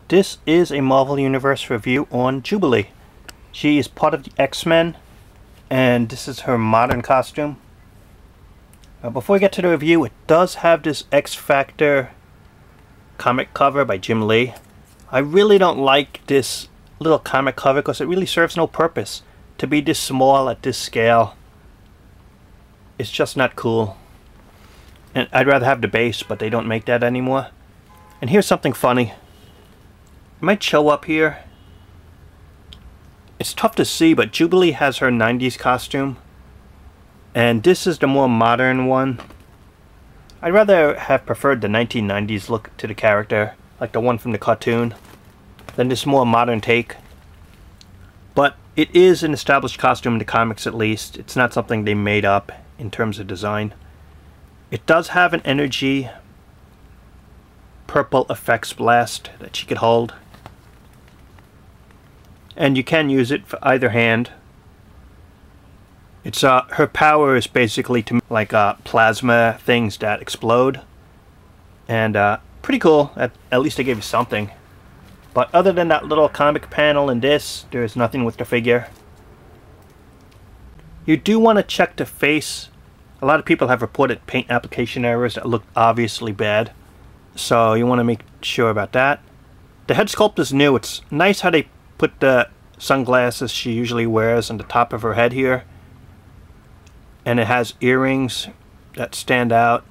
This is a Marvel Universe review on Jubilee. She is part of the X-Men, and this is her modern costume. Before we get to the review, it does have this X Factor comic cover by Jim Lee. I really don't like this little comic cover because it really serves no purpose. To be this small at this scale, it's just not cool. And I'd rather have the base, but they don't make that anymore. And here's something funny. It might show up here. It's tough to see, but Jubilee has her 90s costume. And this is the more modern one. I'd rather have preferred the 1990s look to the character, like the one from the cartoon, than this more modern take. But it is an established costume in the comics, at least. It's not something they made up in terms of design. It does have an energy purple effects blast that she could hold. And you can use it for either hand. It's her power is basically to like plasma things that explode. And pretty cool. At least they gave you something. But other than that little comic panel in this, there's nothing with the figure. You do want to check the face. A lot of people have reported paint application errors that look obviously bad. So you want to make sure about that. The head sculpt is new. It's nice how they put the sunglasses she usually wears on the top of her head here. And it has earrings that stand out,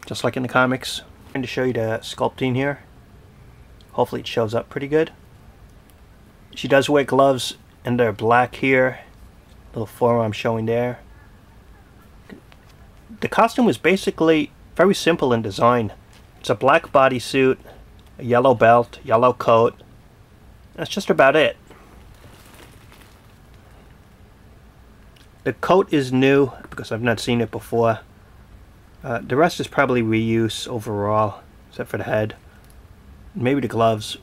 just like in the comics. I'm going to show you the sculpting here. Hopefully it shows up pretty good. She does wear gloves, and they're black here. Little forearm showing there. The costume is basically very simple in design. It's a black bodysuit, a yellow belt, yellow coat. That's just about it. The coat is new because I've not seen it before. The rest is probably reuse overall, except for the head. Maybe the gloves.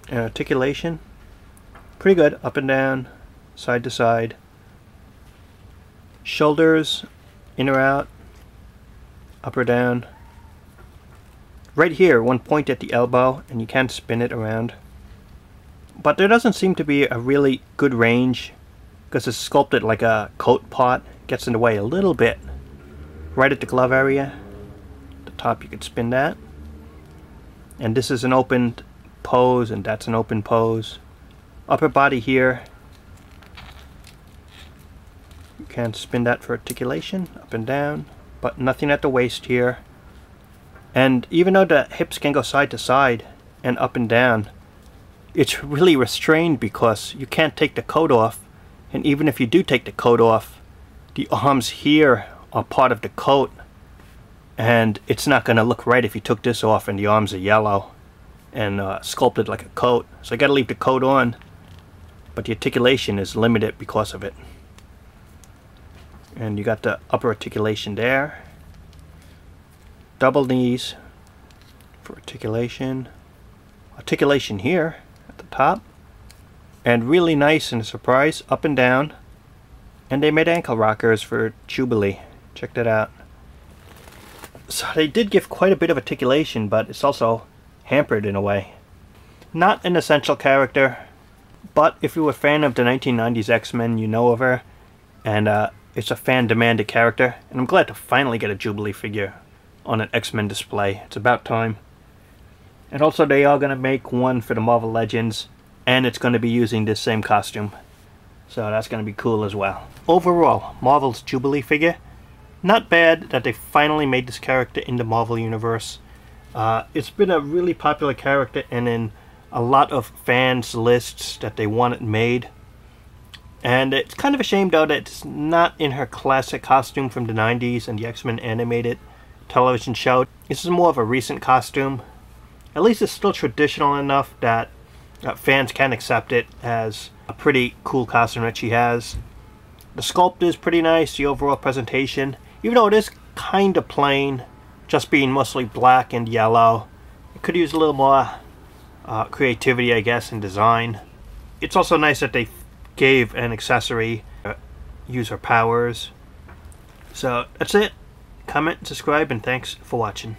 And articulation, pretty good, up and down, side to side. Shoulders, in or out, up or down. Right here, one point at the elbow, and you can spin it around. But there doesn't seem to be a really good range because it's sculpted like a coat pot. It gets in the way a little bit. Right at the glove area. At the top you could spin that. And this is an open pose, and that's an open pose. Upper body here. You can spin that for articulation, up and down, but nothing at the waist here. And even though the hips can go side to side and up and down, it's really restrained because you can't take the coat off. And even if you do take the coat off, the arms here are part of the coat. And it's not going to look right if you took this off and the arms are yellow and sculpted like a coat. So I got to leave the coat on, but the articulation is limited because of it. And you got the upper articulation there. Double knees for articulation. Articulation here at the top. And really nice and a surprise, up and down. And they made ankle rockers for Jubilee. Check that out. So they did give quite a bit of articulation, but it's also hampered in a way. Not an essential character, but if you were a fan of the 1990s X-Men, you know of her. And it's a fan-demanded character, and I'm glad to finally get a Jubilee figure on an X-Men display. It's about time. And also they are going to make one for the Marvel Legends, and it's going to be using this same costume. So that's going to be cool as well. Overall, Marvel's Jubilee figure, not bad that they finally made this character in the Marvel Universe. It's been a really popular character and in a lot of fans' lists that they want it made. And it's kind of a shame though that it's not in her classic costume from the 90s and the X-Men animated television show. This is more of a recent costume. At least it's still traditional enough that fans can accept it as a pretty cool costume that she has. The sculpt is pretty nice, the overall presentation, even though it is kind of plain, just being mostly black and yellow. It could use a little more creativity, I guess, in design. It's also nice that they gave an accessory use our powers. So that's it. Comment, subscribe, and thanks for watching.